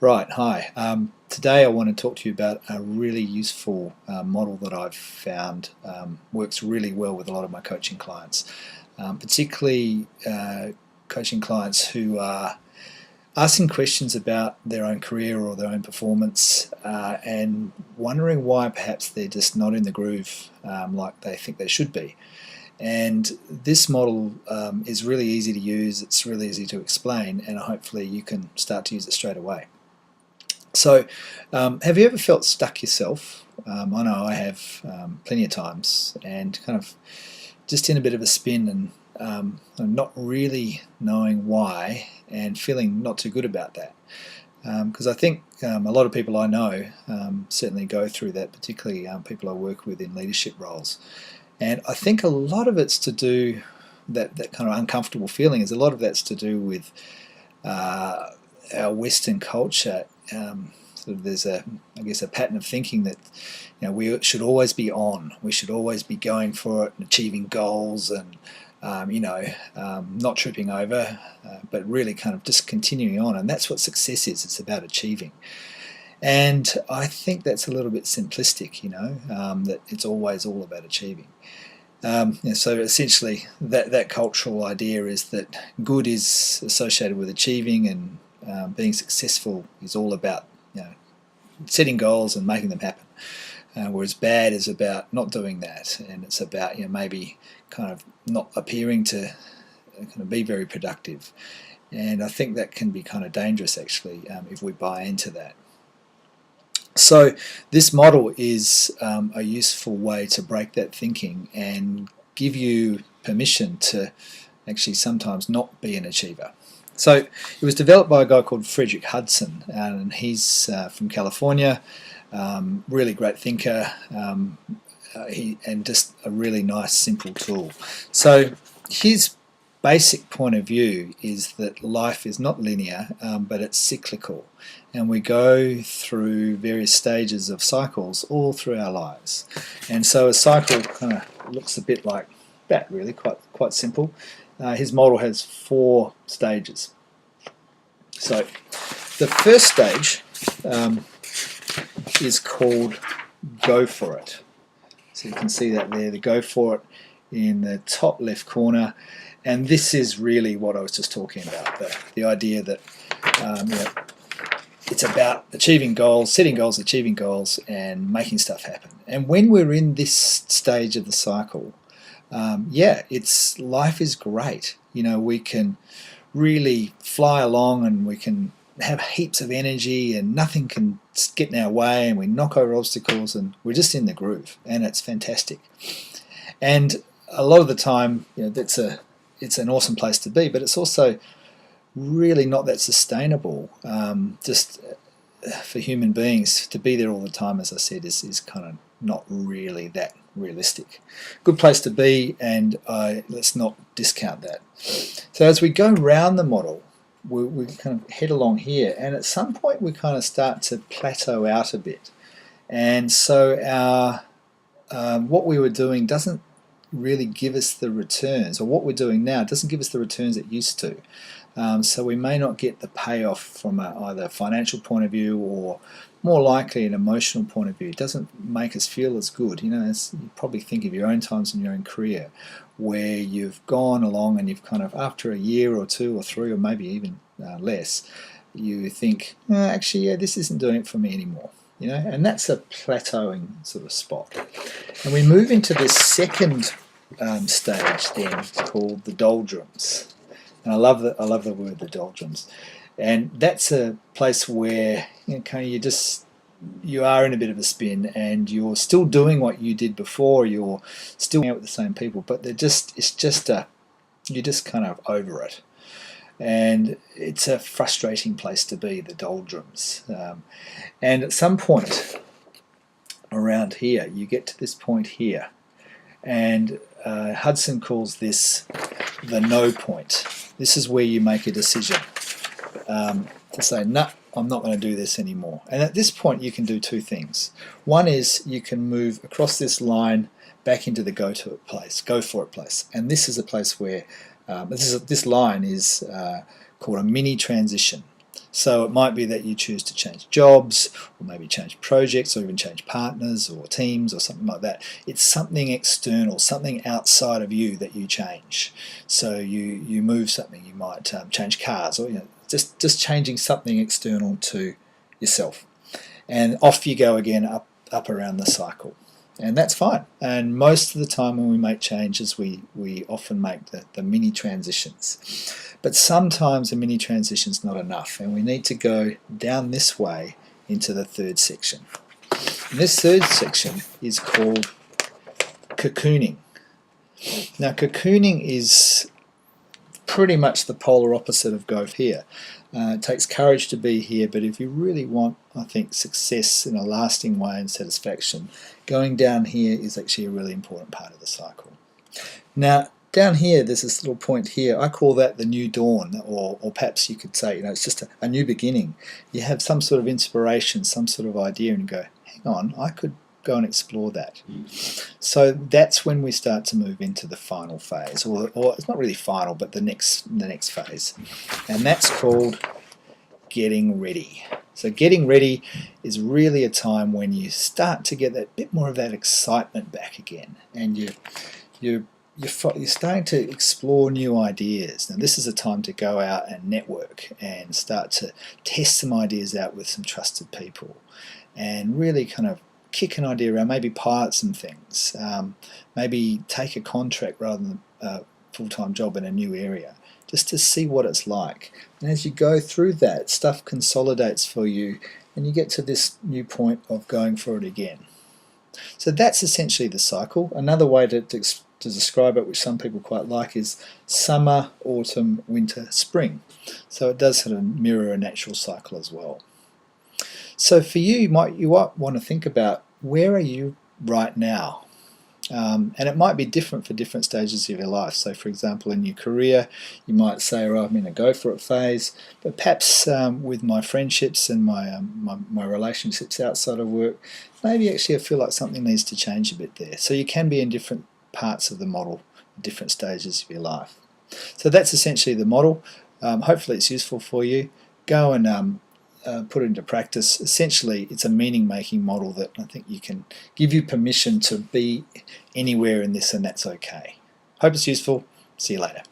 Right, hi. Today I want to talk to you about a really useful model that I've found works really well with a lot of my coaching clients, particularly coaching clients who are asking questions about their own career or their own performance and wondering why perhaps they're just not in the groove like they think they should be. And this model is really easy to use, it's really easy to explain, and hopefully you can start to use it straight away. So, have you ever felt stuck yourself? I know I have plenty of times, and kind of just in a bit of a spin and not really knowing why and feeling not too good about that. Because I think a lot of people I know certainly go through that, particularly people I work with in leadership roles. And I think a lot of it's to do, that kind of uncomfortable feeling is a lot of that's to do with our Western culture. Sort of there's I guess, a pattern of thinking that we should always be on, we should always be going for it and achieving goals and not tripping over, but really kind of just continuing on. And that's what success is. It's about achieving. And I think that's a little bit simplistic, that it's always all about achieving. So essentially, that cultural idea is that good is associated with achieving, and being successful is all about setting goals and making them happen. Whereas bad is about not doing that, and it's about maybe kind of not appearing to kind of be very productive. And I think that can be kind of dangerous actually if we buy into that. So this model is a useful way to break that thinking and give you permission to actually sometimes not be an achiever. So it was developed by a guy called Frederick Hudson, and he's from California, really great thinker, and just a really nice simple tool. So his basic point of view is that life is not linear, but it's cyclical, and we go through various stages of cycles all through our lives. And so a cycle kind of looks a bit like that, really, quite simple. His model has 4 stages. So the first stage is called go for it. So you can see that there, the go for it in the top left corner. And this is really what I was just talking about, the idea that it's about achieving goals, setting goals, achieving goals, and making stuff happen. And when we're in this stage of the cycle, life is great. We can really fly along, and we can have heaps of energy, and nothing can get in our way, and we knock over obstacles, and we're just in the groove, and it's fantastic. And a lot of the time, it's an awesome place to be, but it's also really not that sustainable. Just for human beings to be there all the time, as I said, is kind of not really that realistic. Good place to be, and let's not discount that. So as we go round the model, we kind of head along here, and at some point we kind of start to plateau out a bit. And so our what we were doing doesn't really give us the returns, or what we're doing now doesn't give us the returns it used to. So we may not get the payoff from either a financial point of view, or more likely an emotional point of view. It doesn't make us feel as good. You probably think of your own times in your own career where you've gone along and you've kind of, after a year or 2 or 3 or maybe even less, you think, actually, this isn't doing it for me anymore. And that's a plateauing sort of spot. And we move into this second stage then, called the doldrums. And I love the word, the doldrums. And that's a place where you are in a bit of a spin, and you're still doing what you did before. You're still hanging out with the same people, but you're just kind of over it. And it's a frustrating place to be, the doldrums. And at some point around here, you get to this point here, and Hudson calls this the no point. This is where you make a decision to say, no, I'm not going to do this anymore. And at this point you can do 2 things. One is you can move across this line back into the go for it place. And this is a place where this line is called a mini transition. So it might be that you choose to change jobs, or maybe change projects, or even change partners or teams or something like that. It's something external, something outside of you that you change. So you move something, you might change cars, or just changing something external to yourself. And off you go again, up around the cycle. And that's fine. And most of the time when we make changes, we often make the mini transitions. But sometimes a mini transition is not enough, and we need to go down this way into the third section. And this third section is called cocooning. Now, cocooning is pretty much the polar opposite of go here. It takes courage to be here, but if you really want, I think, success in a lasting way and satisfaction, going down here is actually a really important part of the cycle. Now, down here, there's this little point here. I call that the new dawn, or perhaps you could say, it's just a new beginning. You have some sort of inspiration, some sort of idea, and you go, hang on, I could go and explore that. So that's when we start to move into the final phase, or it's not really final, but the next phase, and that's called getting ready. So getting ready is really a time when you start to get that bit more of that excitement back again, and you're starting to explore new ideas. Now this is a time to go out and network and start to test some ideas out with some trusted people, and really kind of kick an idea around, maybe pilot some things, maybe take a contract rather than a full-time job in a new area, just to see what it's like. And as you go through that, stuff consolidates for you, and you get to this new point of going for it again. So that's essentially the cycle. Another way to describe it, which some people quite like, is summer, autumn, winter, spring. So it does sort of mirror a natural cycle as well. So for you, you might want to think about, where are you right now? And it might be different for different stages of your life. So for example, in your career, you might say, I'm in a go for it phase, but perhaps with my friendships and my relationships outside of work, maybe actually I feel like something needs to change a bit there. So you can be in different parts of the model, different stages of your life. So that's essentially the model. Hopefully it's useful for you. Go and put it into practice. Essentially, it's a meaning-making model that I think you can give you permission to be anywhere in this, and that's okay. Hope it's useful. See you later.